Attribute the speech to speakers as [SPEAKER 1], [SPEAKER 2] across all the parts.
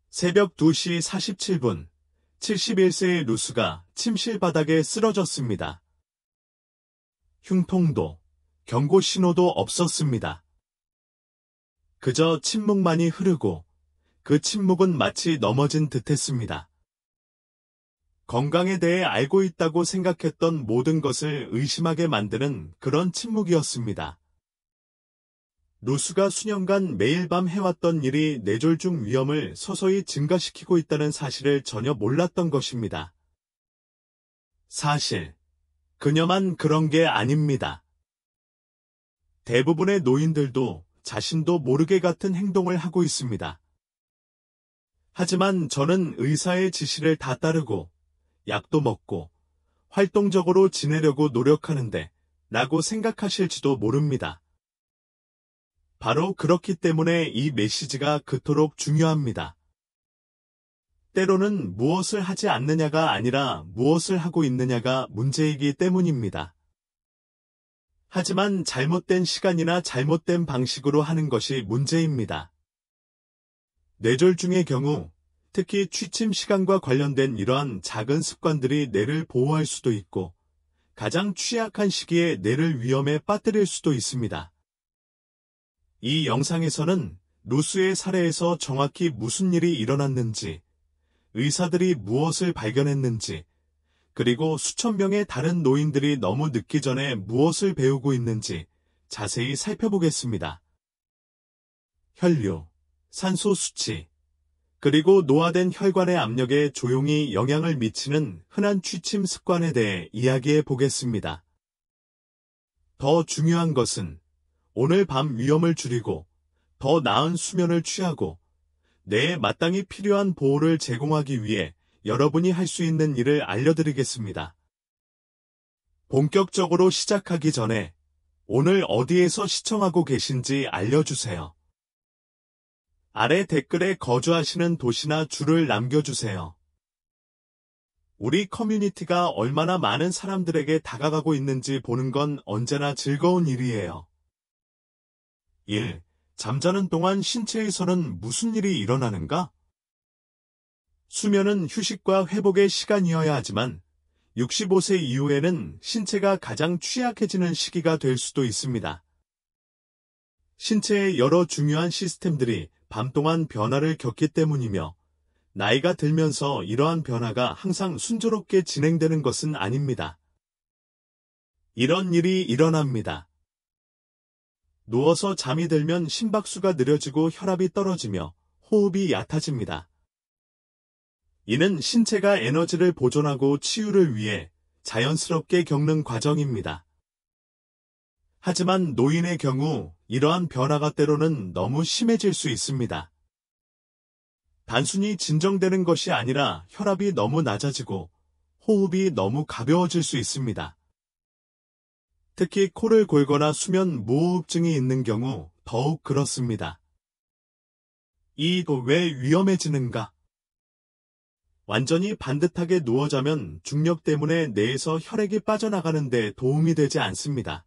[SPEAKER 1] 새벽 2시 47분, 71세의 루스가 침실 바닥에 쓰러졌습니다. 흉통도, 경고 신호도 없었습니다. 그저 침묵만이 흐르고 그 침묵은 마치 넘어진 듯했습니다. 건강에 대해 알고 있다고 생각했던 모든 것을 의심하게 만드는 그런 침묵이었습니다. 루스가 수년간 매일 밤 해왔던 일이 뇌졸중 위험을 서서히 증가시키고 있다는 사실을 전혀 몰랐던 것입니다. 사실, 그녀만 그런 게 아닙니다. 대부분의 노인들도 자신도 모르게 같은 행동을 하고 있습니다. 하지만 저는 의사의 지시를 다 따르고 약도 먹고 활동적으로 지내려고 노력하는데 라고 생각하실지도 모릅니다. 바로 그렇기 때문에 이 메시지가 그토록 중요합니다. 때로는 무엇을 하지 않느냐가 아니라 무엇을 하고 있느냐가 문제이기 때문입니다. 하지만 잘못된 시간이나 잘못된 방식으로 하는 것이 문제입니다. 뇌졸중의 경우, 특히 취침 시간과 관련된 이러한 작은 습관들이 뇌를 보호할 수도 있고, 가장 취약한 시기에 뇌를 위험에 빠뜨릴 수도 있습니다. 이 영상에서는 루스의 사례에서 정확히 무슨 일이 일어났는지, 의사들이 무엇을 발견했는지, 그리고 수천 명의 다른 노인들이 너무 늦기 전에 무엇을 배우고 있는지 자세히 살펴보겠습니다. 혈류, 산소 수치, 그리고 노화된 혈관의 압력에 조용히 영향을 미치는 흔한 취침 습관에 대해 이야기해 보겠습니다. 더 중요한 것은 오늘 밤 위험을 줄이고 더 나은 수면을 취하고 뇌에 마땅히 필요한 보호를 제공하기 위해 여러분이 할 수 있는 일을 알려드리겠습니다. 본격적으로 시작하기 전에 오늘 어디에서 시청하고 계신지 알려주세요. 아래 댓글에 거주하시는 도시나 주를 남겨주세요. 우리 커뮤니티가 얼마나 많은 사람들에게 다가가고 있는지 보는 건 언제나 즐거운 일이에요. 1. 잠자는 동안 신체에서는 무슨 일이 일어나는가? 수면은 휴식과 회복의 시간이어야 하지만 65세 이후에는 신체가 가장 취약해지는 시기가 될 수도 있습니다. 신체의 여러 중요한 시스템들이 밤 동안 변화를 겪기 때문이며 나이가 들면서 이러한 변화가 항상 순조롭게 진행되는 것은 아닙니다. 이런 일이 일어납니다. 누워서 잠이 들면 심박수가 느려지고 혈압이 떨어지며 호흡이 얕아집니다. 이는 신체가 에너지를 보존하고 치유를 위해 자연스럽게 겪는 과정입니다. 하지만 노인의 경우 이러한 변화가 때로는 너무 심해질 수 있습니다. 단순히 진정되는 것이 아니라 혈압이 너무 낮아지고 호흡이 너무 가벼워질 수 있습니다. 특히 코를 골거나 수면 무호흡증이 있는 경우 더욱 그렇습니다. 이도 왜 위험해지는가? 완전히 반듯하게 누워 자면 중력 때문에 뇌에서 혈액이 빠져나가는 데 도움이 되지 않습니다.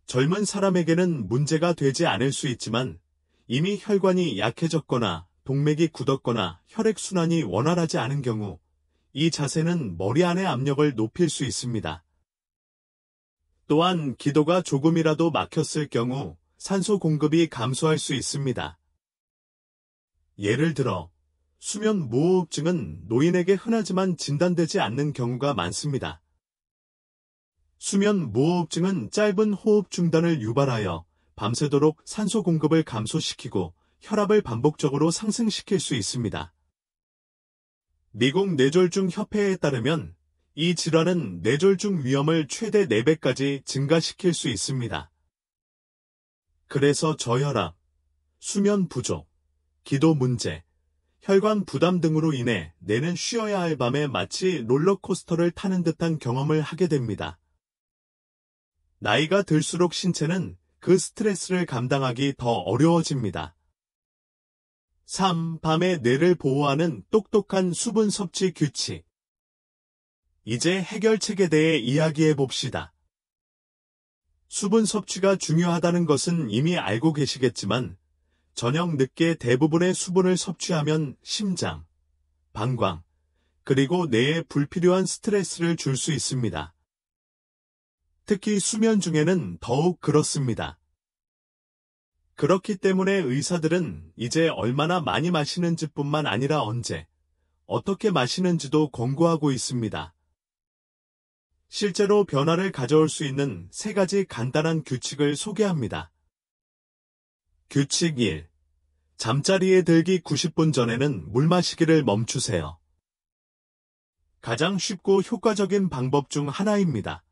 [SPEAKER 1] 젊은 사람에게는 문제가 되지 않을 수 있지만 이미 혈관이 약해졌거나 동맥이 굳었거나 혈액순환이 원활하지 않은 경우 이 자세는 머리 안의 압력을 높일 수 있습니다. 또한 기도가 조금이라도 막혔을 경우 산소 공급이 감소할 수 있습니다. 예를 들어 수면 무호흡증은 노인에게 흔하지만 진단되지 않는 경우가 많습니다. 수면 무호흡증은 짧은 호흡 중단을 유발하여 밤새도록 산소 공급을 감소시키고 혈압을 반복적으로 상승시킬 수 있습니다. 미국 뇌졸중 협회에 따르면 이 질환은 뇌졸중 위험을 최대 4배까지 증가시킬 수 있습니다. 그래서 저혈압, 수면 부족, 기도 문제, 혈관 부담 등으로 인해 뇌는 쉬어야 할 밤에 마치 롤러코스터를 타는 듯한 경험을 하게 됩니다. 나이가 들수록 신체는 그 스트레스를 감당하기 더 어려워집니다. 3. 밤에 뇌를 보호하는 똑똑한 수분 섭취 규칙. 이제 해결책에 대해 이야기해 봅시다. 수분 섭취가 중요하다는 것은 이미 알고 계시겠지만 저녁 늦게 대부분의 수분을 섭취하면 심장, 방광, 그리고 뇌에 불필요한 스트레스를 줄 수 있습니다. 특히 수면 중에는 더욱 그렇습니다. 그렇기 때문에 의사들은 이제 얼마나 많이 마시는지뿐만 아니라 언제, 어떻게 마시는지도 권고하고 있습니다. 실제로 변화를 가져올 수 있는 3가지 간단한 규칙을 소개합니다. 규칙 1. 잠자리에 들기 90분 전에는 물 마시기를 멈추세요. 가장 쉽고 효과적인 방법 중 하나입니다.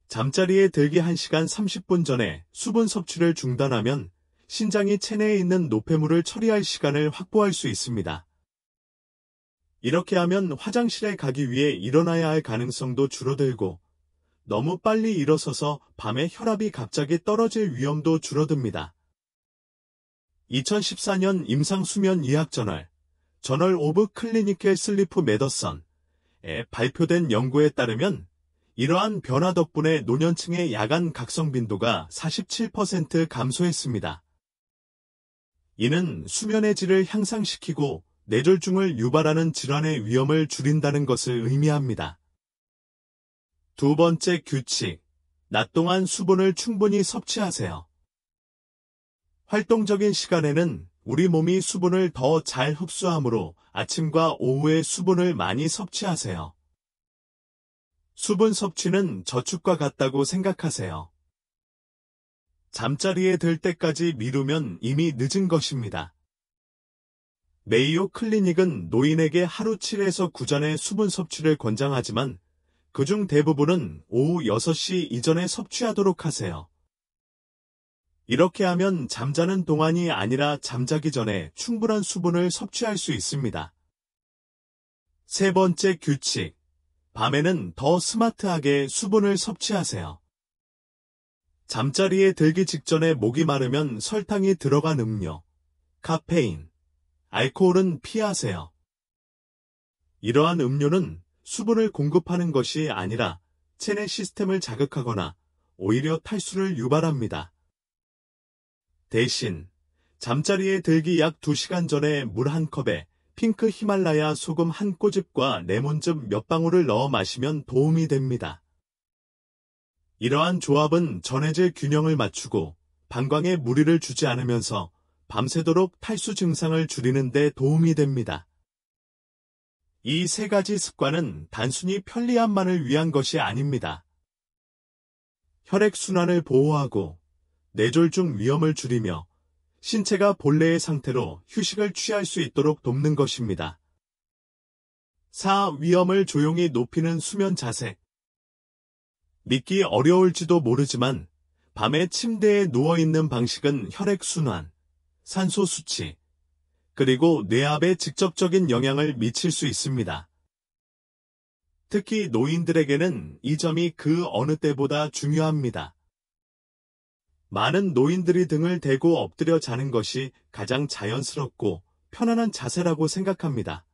[SPEAKER 1] 잠자리에 들기 1시간 30분 전에 수분 섭취를 중단하면 신장이 체내에 있는 노폐물을 처리할 시간을 확보할 수 있습니다. 이렇게 하면 화장실에 가기 위해 일어나야 할 가능성도 줄어들고 너무 빨리 일어서서 밤에 혈압이 갑자기 떨어질 위험도 줄어듭니다. 2014년 임상수면 의학저널 저널 오브 클리니컬 슬리프 메디슨에 발표된 연구에 따르면 이러한 변화 덕분에 노년층의 야간 각성 빈도가 47% 감소했습니다. 이는 수면의 질을 향상시키고 뇌졸중을 유발하는 질환의 위험을 줄인다는 것을 의미합니다. 2번째 규칙, 낮 동안 수분을 충분히 섭취하세요. 활동적인 시간에는 우리 몸이 수분을 더 잘 흡수하므로 아침과 오후에 수분을 많이 섭취하세요. 수분 섭취는 저축과 같다고 생각하세요. 잠자리에 들 때까지 미루면 이미 늦은 것입니다. 메이오 클리닉은 노인에게 하루 7에서 9잔의 수분 섭취를 권장하지만 그중 대부분은 오후 6시 이전에 섭취하도록 하세요. 이렇게 하면 잠자는 동안이 아니라 잠자기 전에 충분한 수분을 섭취할 수 있습니다. 3번째 규칙, 밤에는 더 스마트하게 수분을 섭취하세요. 잠자리에 들기 직전에 목이 마르면 설탕이 들어간 음료, 카페인, 알코올은 피하세요. 이러한 음료는 수분을 공급하는 것이 아니라 체내 시스템을 자극하거나 오히려 탈수를 유발합니다. 대신 잠자리에 들기 약 2시간 전에 물 1컵에 핑크 히말라야 소금 1꼬집과 레몬즙 몇 방울을 넣어 마시면 도움이 됩니다. 이러한 조합은 전해질 균형을 맞추고 방광에 무리를 주지 않으면서 밤새도록 탈수 증상을 줄이는 데 도움이 됩니다. 이 3가지 습관은 단순히 편리함만을 위한 것이 아닙니다. 혈액순환을 보호하고 뇌졸중 위험을 줄이며 신체가 본래의 상태로 휴식을 취할 수 있도록 돕는 것입니다. 4. 위험을 조용히 높이는 수면 자세. 믿기 어려울지도 모르지만 밤에 침대에 누워있는 방식은 혈액순환, 산소 수치, 그리고 뇌압에 직접적인 영향을 미칠 수 있습니다. 특히 노인들에게는 이 점이 그 어느 때보다 중요합니다. 많은 노인들이 등을 대고 엎드려 자는 것이 가장 자연스럽고 편안한 자세라고 생각합니다.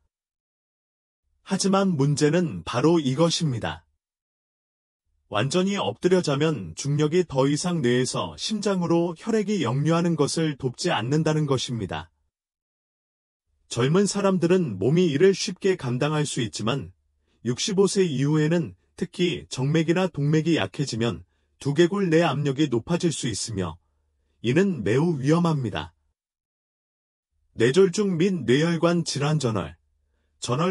[SPEAKER 1] 하지만 문제는 바로 이것입니다. 완전히 엎드려 자면 중력이 더 이상 뇌에서 심장으로 혈액이 역류하는 것을 돕지 않는다는 것입니다. 젊은 사람들은 몸이 이를 쉽게 감당할 수 있지만 65세 이후에는 특히 정맥이나 동맥이 약해지면 두개골 내 압력이 높아질 수 있으며 이는 매우 위험합니다. 뇌졸중 및 뇌혈관 질환 저널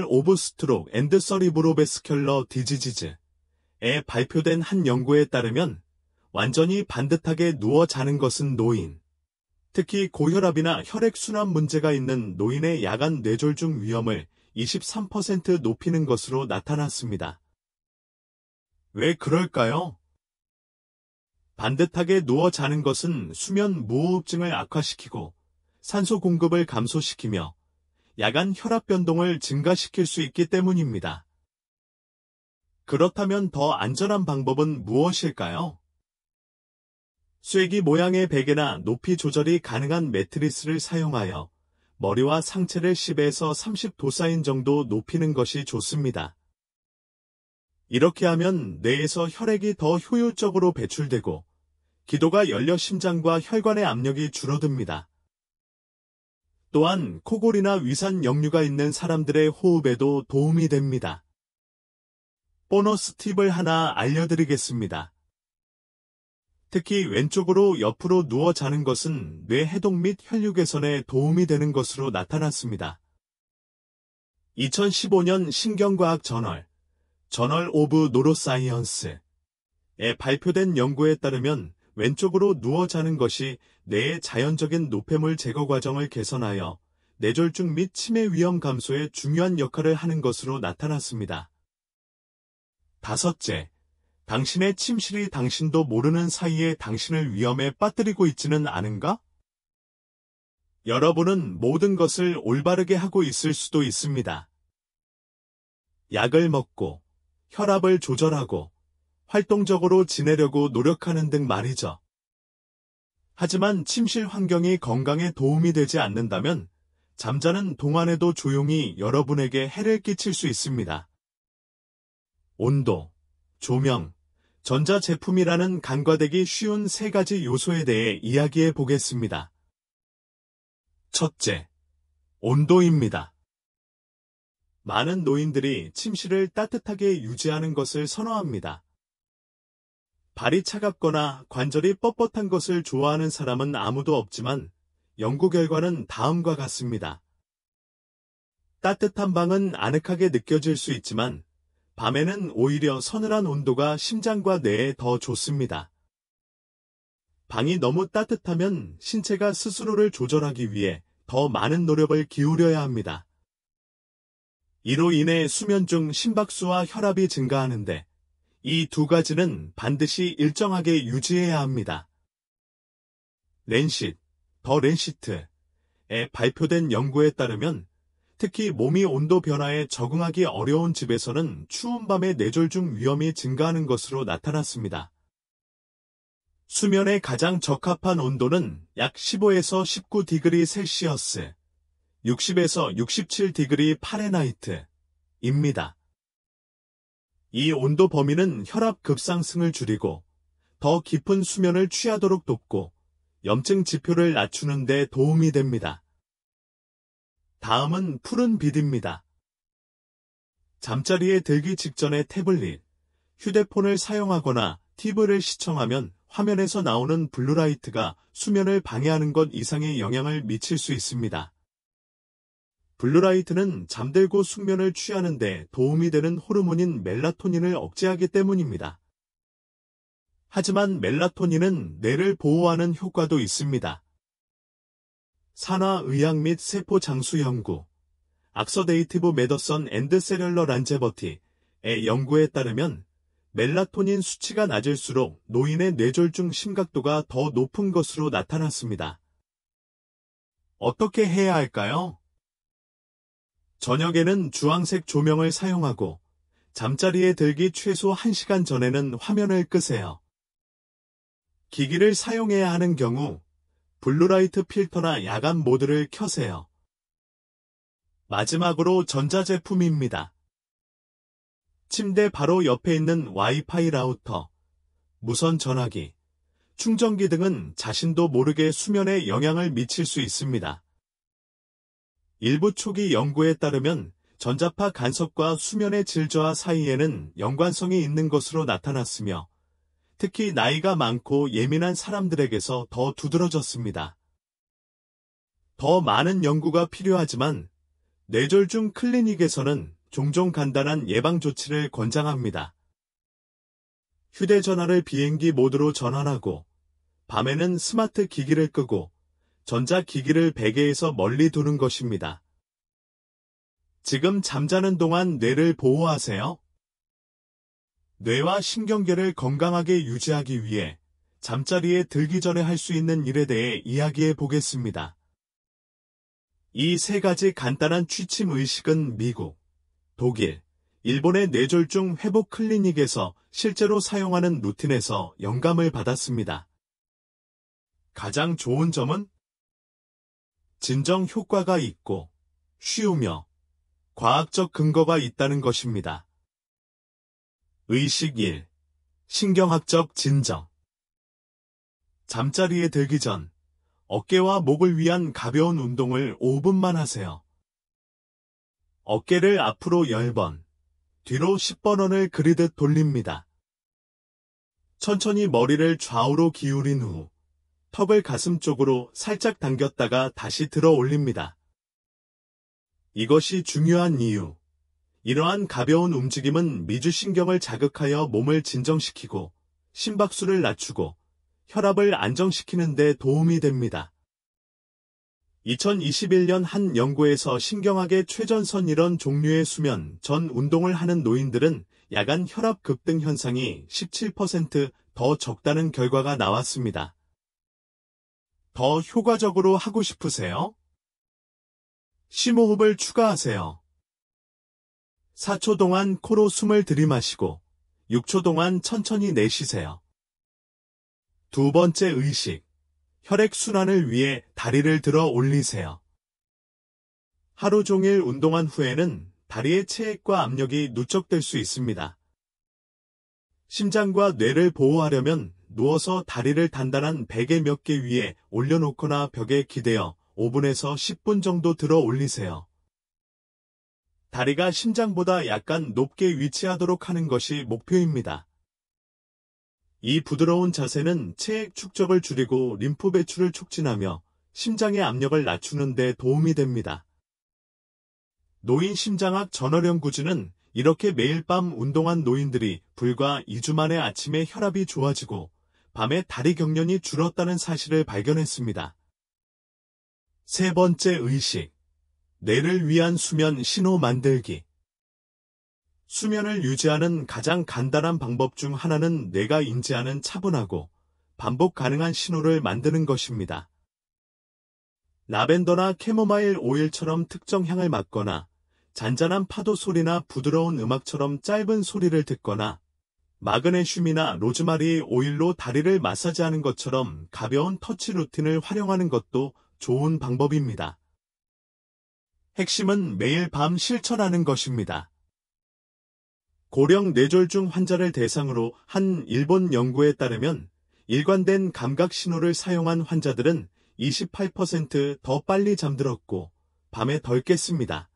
[SPEAKER 1] 오브 스트록 앤드 서리브로베스큘러 디지지즈에 발표된 한 연구에 따르면 완전히 반듯하게 누워 자는 것은 노인, 특히 고혈압이나 혈액순환 문제가 있는 노인의 야간 뇌졸중 위험을 23% 높이는 것으로 나타났습니다. 왜 그럴까요? 반듯하게 누워 자는 것은 수면 무호흡증을 악화시키고 산소 공급을 감소시키며 야간 혈압 변동을 증가시킬 수 있기 때문입니다. 그렇다면 더 안전한 방법은 무엇일까요? 쐐기 모양의 베개나 높이 조절이 가능한 매트리스를 사용하여 머리와 상체를 10에서 30도 사인 정도 높이는 것이 좋습니다. 이렇게 하면 뇌에서 혈액이 더 효율적으로 배출되고 기도가 열려 심장과 혈관의 압력이 줄어듭니다. 또한 코골이나 위산 역류가 있는 사람들의 호흡에도 도움이 됩니다. 보너스 팁을 하나 알려드리겠습니다. 특히 왼쪽으로 옆으로 누워 자는 것은 뇌 해독 및 혈류 개선에 도움이 되는 것으로 나타났습니다. 2015년 신경과학 저널 오브 노로사이언스에 발표된 연구에 따르면 왼쪽으로 누워 자는 것이 뇌의 자연적인 노폐물 제거 과정을 개선하여 뇌졸중 및 치매 위험 감소에 중요한 역할을 하는 것으로 나타났습니다. 다섯째, 당신의 침실이 당신도 모르는 사이에 당신을 위험에 빠뜨리고 있지는 않은가? 여러분은 모든 것을 올바르게 하고 있을 수도 있습니다. 약을 먹고, 혈압을 조절하고, 활동적으로 지내려고 노력하는 등 말이죠. 하지만 침실 환경이 건강에 도움이 되지 않는다면 잠자는 동안에도 조용히 여러분에게 해를 끼칠 수 있습니다. 온도, 조명, 전자제품이라는 간과되기 쉬운 세 가지 요소에 대해 이야기해 보겠습니다. 첫째, 온도입니다. 많은 노인들이 침실을 따뜻하게 유지하는 것을 선호합니다. 발이 차갑거나 관절이 뻣뻣한 것을 좋아하는 사람은 아무도 없지만 연구 결과는 다음과 같습니다. 따뜻한 방은 아늑하게 느껴질 수 있지만 밤에는 오히려 서늘한 온도가 심장과 뇌에 더 좋습니다. 방이 너무 따뜻하면 신체가 스스로를 조절하기 위해 더 많은 노력을 기울여야 합니다. 이로 인해 수면 중 심박수와 혈압이 증가하는데 이 두 가지는 반드시 일정하게 유지해야 합니다. 더 랜시트에 발표된 연구에 따르면 특히 몸이 온도 변화에 적응하기 어려운 집에서는 추운 밤에 뇌졸중 위험이 증가하는 것으로 나타났습니다. 수면에 가장 적합한 온도는 약 15에서 19디그리 셀시어스, 60에서 67디그리 파레나이트입니다. 이 온도 범위는 혈압 급상승을 줄이고 더 깊은 수면을 취하도록 돕고 염증 지표를 낮추는 데 도움이 됩니다. 다음은 푸른 빛입니다. 잠자리에 들기 직전에 태블릿, 휴대폰을 사용하거나 TV를 시청하면 화면에서 나오는 블루라이트가 수면을 방해하는 것 이상의 영향을 미칠 수 있습니다. 블루라이트는 잠들고 숙면을 취하는 데 도움이 되는 호르몬인 멜라토닌을 억제하기 때문입니다. 하지만 멜라토닌은 뇌를 보호하는 효과도 있습니다. 산화의학 및 세포 장수 연구, 악서데이티브 메더선 앤드 세렐러 란제버티의 연구에 따르면 멜라토닌 수치가 낮을수록 노인의 뇌졸중 심각도가 더 높은 것으로 나타났습니다. 어떻게 해야 할까요? 저녁에는 주황색 조명을 사용하고 잠자리에 들기 최소 1시간 전에는 화면을 끄세요. 기기를 사용해야 하는 경우 블루라이트 필터나 야간 모드를 켜세요. 마지막으로 전자제품입니다. 침대 바로 옆에 있는 와이파이 라우터, 무선 전화기, 충전기 등은 자신도 모르게 수면에 영향을 미칠 수 있습니다. 일부 초기 연구에 따르면 전자파 간섭과 수면의 질 저하 사이에는 연관성이 있는 것으로 나타났으며 특히 나이가 많고 예민한 사람들에게서 더 두드러졌습니다. 더 많은 연구가 필요하지만 뇌졸중 클리닉에서는 종종 간단한 예방 조치를 권장합니다. 휴대전화를 비행기 모드로 전환하고 밤에는 스마트 기기를 끄고 전자기기를 베개에서 멀리 두는 것입니다. 지금 잠자는 동안 뇌를 보호하세요. 뇌와 신경계를 건강하게 유지하기 위해 잠자리에 들기 전에 할 수 있는 일에 대해 이야기해 보겠습니다. 이 세 가지 간단한 취침 의식은 미국, 독일, 일본의 뇌졸중 회복 클리닉에서 실제로 사용하는 루틴에서 영감을 받았습니다. 가장 좋은 점은 진정 효과가 있고 쉬우며 과학적 근거가 있다는 것입니다. 의식 1. 신경학적 진정. 잠자리에 들기 전 어깨와 목을 위한 가벼운 운동을 5분만 하세요. 어깨를 앞으로 10번, 뒤로 10번을 그리듯 돌립니다. 천천히 머리를 좌우로 기울인 후 턱을 가슴 쪽으로 살짝 당겼다가 다시 들어 올립니다. 이것이 중요한 이유. 이러한 가벼운 움직임은 미주신경을 자극하여 몸을 진정시키고 심박수를 낮추고 혈압을 안정시키는 데 도움이 됩니다. 2021년 한 연구에서 신경학의 최전선 이런 종류의 수면 전 운동을 하는 노인들은 야간 혈압 급등 현상이 17% 더 적다는 결과가 나왔습니다. 더 효과적으로 하고 싶으세요? 심호흡을 추가하세요. 4초 동안 코로 숨을 들이마시고 6초 동안 천천히 내쉬세요. 두 번째 의식. 혈액순환을 위해 다리를 들어 올리세요. 하루 종일 운동한 후에는 다리의 체액과 압력이 누적될 수 있습니다. 심장과 뇌를 보호하려면 누워서 다리를 단단한 베개 몇 개 위에 올려놓거나 벽에 기대어 5분에서 10분 정도 들어 올리세요. 다리가 심장보다 약간 높게 위치하도록 하는 것이 목표입니다. 이 부드러운 자세는 체액 축적을 줄이고 림프 배출을 촉진하며 심장의 압력을 낮추는 데 도움이 됩니다. 노인 심장학 저널연구진은 이렇게 매일 밤 운동한 노인들이 불과 2주 만에 아침에 혈압이 좋아지고 밤에 다리 경련이 줄었다는 사실을 발견했습니다. 세 번째 의식. 뇌를 위한 수면 신호 만들기. 수면을 유지하는 가장 간단한 방법 중 하나는 뇌가 인지하는 차분하고 반복 가능한 신호를 만드는 것입니다. 라벤더나 캐모마일 오일처럼 특정 향을 맡거나 잔잔한 파도 소리나 부드러운 음악처럼 짧은 소리를 듣거나 마그네슘이나 로즈마리 오일로 다리를 마사지하는 것처럼 가벼운 터치 루틴을 활용하는 것도 좋은 방법입니다. 핵심은 매일 밤 실천하는 것입니다. 고령 뇌졸중 환자를 대상으로 한 일본 연구에 따르면 일관된 감각 신호를 사용한 환자들은 28% 더 빨리 잠들었고 밤에 덜 깼습니다.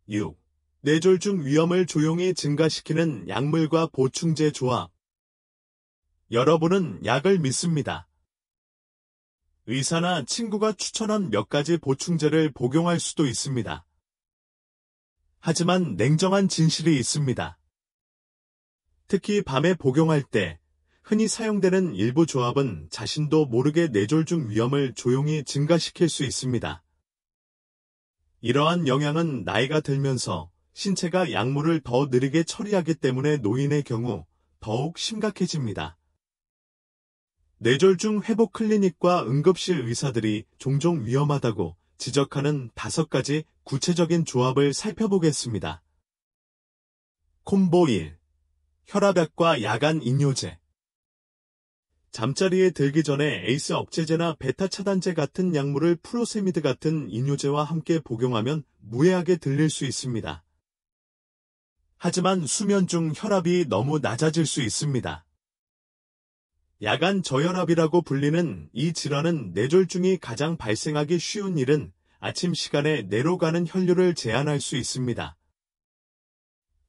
[SPEAKER 1] 6. 뇌졸중 위험을 조용히 증가시키는 약물과 보충제 조합. 여러분은 약을 믿습니다. 의사나 친구가 추천한 몇 가지 보충제를 복용할 수도 있습니다. 하지만 냉정한 진실이 있습니다. 특히 밤에 복용할 때 흔히 사용되는 일부 조합은 자신도 모르게 뇌졸중 위험을 조용히 증가시킬 수 있습니다. 이러한 영향은 나이가 들면서 신체가 약물을 더 느리게 처리하기 때문에 노인의 경우 더욱 심각해집니다. 뇌졸중 회복 클리닉과 응급실 의사들이 종종 위험하다고 지적하는 5가지 구체적인 조합을 살펴보겠습니다. 콤보 1. 혈압약과 야간 이뇨제. 잠자리에 들기 전에 에이스 억제제나 베타 차단제 같은 약물을 프로세미드 같은 이뇨제와 함께 복용하면 무해하게 들릴 수 있습니다. 하지만 수면 중 혈압이 너무 낮아질 수 있습니다. 야간 저혈압이라고 불리는 이 질환은 뇌졸중이 가장 발생하기 쉬운 일은 아침 시간에 뇌로 가는 혈류를 제한할 수 있습니다.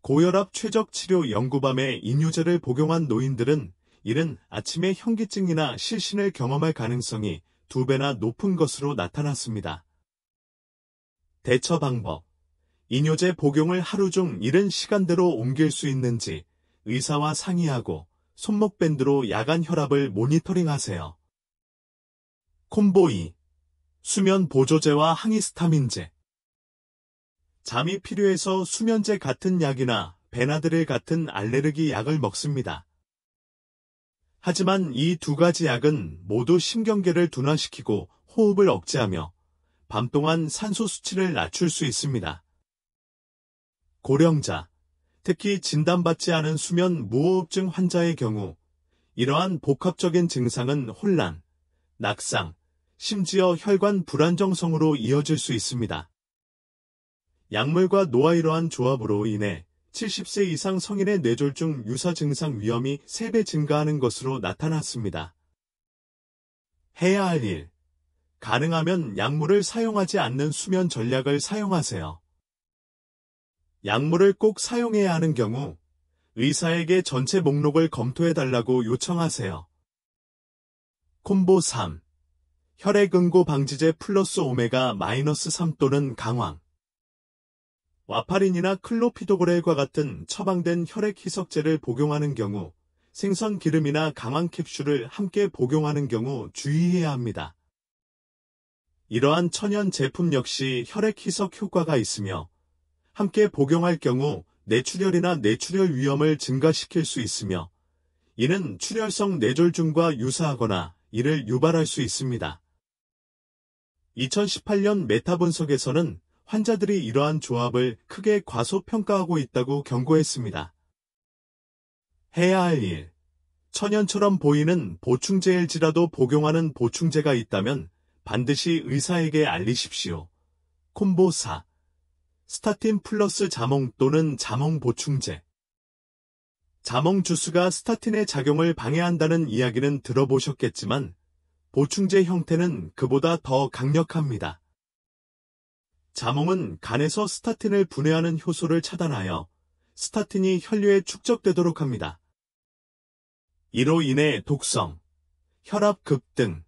[SPEAKER 1] 고혈압 최적 치료 연구밤에 이뇨제를 복용한 노인들은 이른 아침에 현기증이나 실신을 경험할 가능성이 2배나 높은 것으로 나타났습니다. 대처 방법. 이뇨제 복용을 하루 중 이른 시간대로 옮길 수 있는지 의사와 상의하고 손목밴드로 야간 혈압을 모니터링하세요. 콤보 2. 수면 보조제와 항히스타민제. 잠이 필요해서 수면제 같은 약이나 베나드릴 같은 알레르기 약을 먹습니다. 하지만 이 2가지 약은 모두 신경계를 둔화시키고 호흡을 억제하며 밤 동안 산소 수치를 낮출 수 있습니다. 고령자, 특히 진단받지 않은 수면 무호흡증 환자의 경우 이러한 복합적인 증상은 혼란, 낙상, 심지어 혈관 불안정성으로 이어질 수 있습니다. 약물과 노아이러한 조합으로 인해 70세 이상 성인의 뇌졸중 유사 증상 위험이 3배 증가하는 것으로 나타났습니다. 해야 할 일. 가능하면 약물을 사용하지 않는 수면 전략을 사용하세요. 약물을 꼭 사용해야 하는 경우 의사에게 전체 목록을 검토해달라고 요청하세요. 콤보 3. 혈액응고 방지제 플러스 오메가-3 또는 강황. 와파린이나 클로피도그렐과 같은 처방된 혈액 희석제를 복용하는 경우 생선 기름이나 강황 캡슐을 함께 복용하는 경우 주의해야 합니다. 이러한 천연 제품 역시 혈액 희석 효과가 있으며 함께 복용할 경우 뇌출혈이나 뇌출혈 위험을 증가시킬 수 있으며 이는 출혈성 뇌졸중과 유사하거나 이를 유발할 수 있습니다. 2018년 메타 분석에서는 환자들이 이러한 조합을 크게 과소평가하고 있다고 경고했습니다. 해야 할 일. 천연처럼 보이는 보충제일지라도 복용하는 보충제가 있다면 반드시 의사에게 알리십시오. 콤보 4. 스타틴 플러스 자몽 또는 자몽 보충제. 자몽 주스가 스타틴의 작용을 방해한다는 이야기는 들어보셨겠지만 보충제 형태는 그보다 더 강력합니다. 자몽은 간에서 스타틴을 분해하는 효소를 차단하여 스타틴이 혈류에 축적되도록 합니다. 이로 인해 독성, 혈압 급등,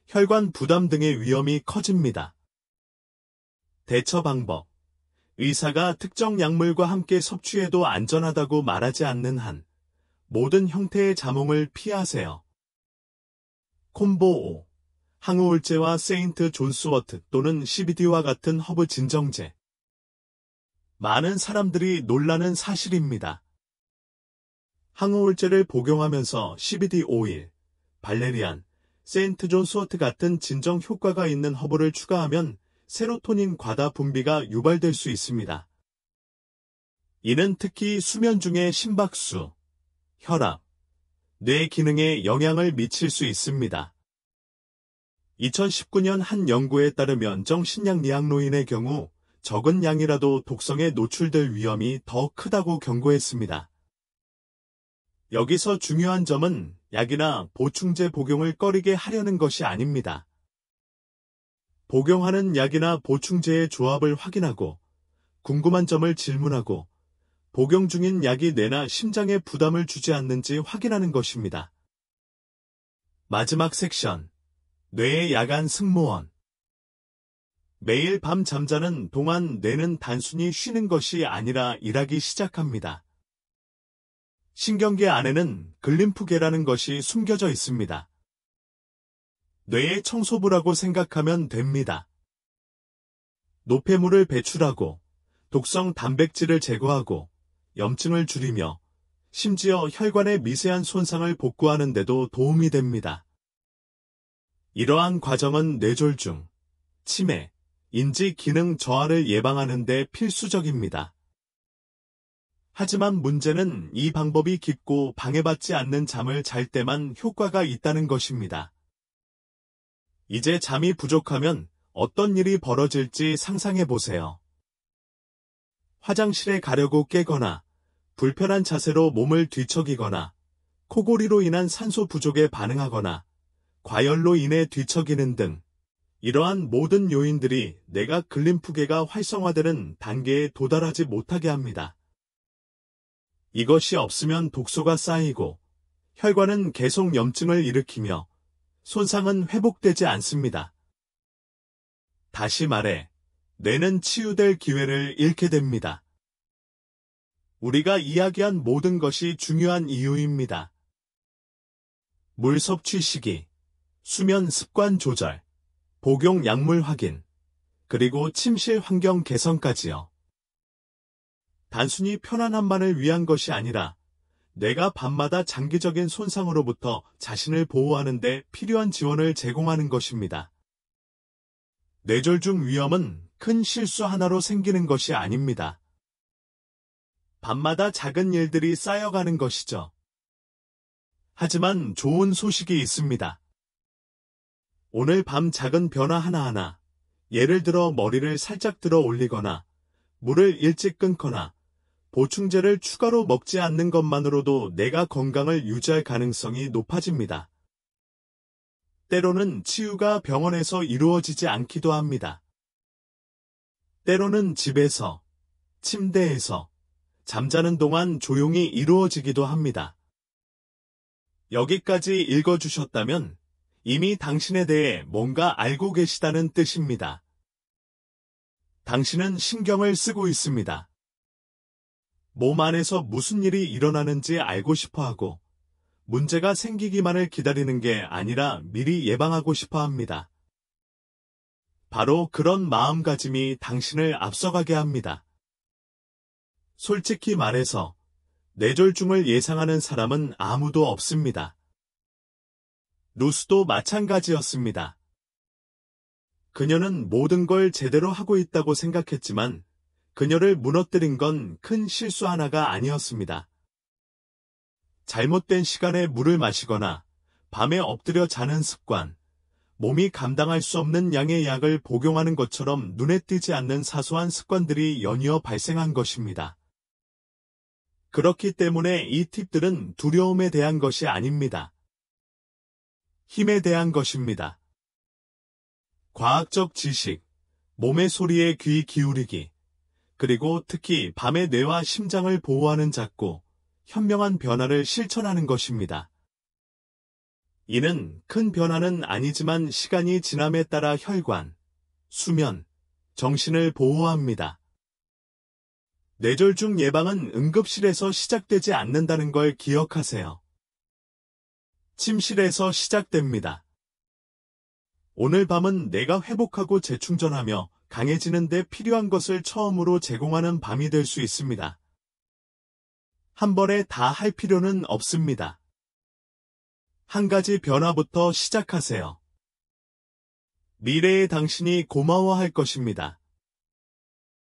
[SPEAKER 1] 혈관 부담 등의 위험이 커집니다. 대처 방법. 의사가 특정 약물과 함께 섭취해도 안전하다고 말하지 않는 한 모든 형태의 자몽을 피하세요. 콤보 5. 항우울제와 세인트 존스워트 또는 CBD와 같은 허브 진정제. 많은 사람들이 놀라는 사실입니다. 항우울제를 복용하면서 CBD 오일, 발레리안, 세인트 존스워트 같은 진정 효과가 있는 허브를 추가하면 세로토닌 과다 분비가 유발될 수 있습니다. 이는 특히 수면 중의 심박수, 혈압, 뇌 기능에 영향을 미칠 수 있습니다. 2019년 한 연구에 따르면 정신약리학노인의 경우 적은 양이라도 독성에 노출될 위험이 더 크다고 경고했습니다. 여기서 중요한 점은 약이나 보충제 복용을 꺼리게 하려는 것이 아닙니다. 복용하는 약이나 보충제의 조합을 확인하고 궁금한 점을 질문하고 복용 중인 약이 뇌나 심장에 부담을 주지 않는지 확인하는 것입니다. 마지막 섹션. 뇌의 야간 승무원. 매일 밤 잠자는 동안 뇌는 단순히 쉬는 것이 아니라 일하기 시작합니다. 신경계 안에는 글림프계라는 것이 숨겨져 있습니다. 뇌의 청소부라고 생각하면 됩니다. 노폐물을 배출하고 독성 단백질을 제거하고 염증을 줄이며 심지어 혈관의 미세한 손상을 복구하는 데도 도움이 됩니다. 이러한 과정은 뇌졸중, 치매, 인지 기능 저하를 예방하는 데 필수적입니다. 하지만 문제는 이 방법이 깊고 방해받지 않는 잠을 잘 때만 효과가 있다는 것입니다. 이제 잠이 부족하면 어떤 일이 벌어질지 상상해 보세요. 화장실에 가려고 깨거나 불편한 자세로 몸을 뒤척이거나 코골이로 인한 산소 부족에 반응하거나 과열로 인해 뒤척이는 등 이러한 모든 요인들이 뇌가 글림프계가 활성화되는 단계에 도달하지 못하게 합니다. 이것이 없으면 독소가 쌓이고 혈관은 계속 염증을 일으키며 손상은 회복되지 않습니다. 다시 말해, 뇌는 치유될 기회를 잃게 됩니다. 우리가 이야기한 모든 것이 중요한 이유입니다. 물 섭취 시기, 수면 습관 조절, 복용 약물 확인, 그리고 침실 환경 개선까지요. 단순히 편안함만을 위한 것이 아니라 뇌가 밤마다 장기적인 손상으로부터 자신을 보호하는 데 필요한 지원을 제공하는 것입니다. 뇌졸중 위험은 큰 실수 하나로 생기는 것이 아닙니다. 밤마다 작은 일들이 쌓여가는 것이죠. 하지만 좋은 소식이 있습니다. 오늘 밤 작은 변화 하나하나, 예를 들어 머리를 살짝 들어 올리거나 물을 일찍 끊거나 보충제를 추가로 먹지 않는 것만으로도 뇌가 건강을 유지할 가능성이 높아집니다. 때로는 치유가 병원에서 이루어지지 않기도 합니다. 때로는 집에서, 침대에서, 잠자는 동안 조용히 이루어지기도 합니다. 여기까지 읽어주셨다면 이미 당신에 대해 뭔가 알고 계시다는 뜻입니다. 당신은 신경을 쓰고 있습니다. 몸 안에서 무슨 일이 일어나는지 알고 싶어 하고, 문제가 생기기만을 기다리는 게 아니라 미리 예방하고 싶어 합니다. 바로 그런 마음가짐이 당신을 앞서가게 합니다. 솔직히 말해서 뇌졸중을 예상하는 사람은 아무도 없습니다. 루스도 마찬가지였습니다. 그녀는 모든 걸 제대로 하고 있다고 생각했지만 그녀를 무너뜨린 건 큰 실수 하나가 아니었습니다. 잘못된 시간에 물을 마시거나 밤에 엎드려 자는 습관, 몸이 감당할 수 없는 양의 약을 복용하는 것처럼 눈에 띄지 않는 사소한 습관들이 연이어 발생한 것입니다. 그렇기 때문에 이 팁들은 두려움에 대한 것이 아닙니다. 힘에 대한 것입니다. 과학적 지식, 몸의 소리에 귀 기울이기, 그리고 특히 밤에 뇌와 심장을 보호하는 작고 현명한 변화를 실천하는 것입니다. 이는 큰 변화는 아니지만 시간이 지남에 따라 혈관, 수면, 정신을 보호합니다. 뇌졸중 예방은 응급실에서 시작되지 않는다는 걸 기억하세요. 침실에서 시작됩니다. 오늘 밤은 내가 회복하고 재충전하며 강해지는 데 필요한 것을 처음으로 제공하는 밤이 될 수 있습니다. 한 번에 다 할 필요는 없습니다. 한 가지 변화부터 시작하세요. 미래의 당신이 고마워할 것입니다.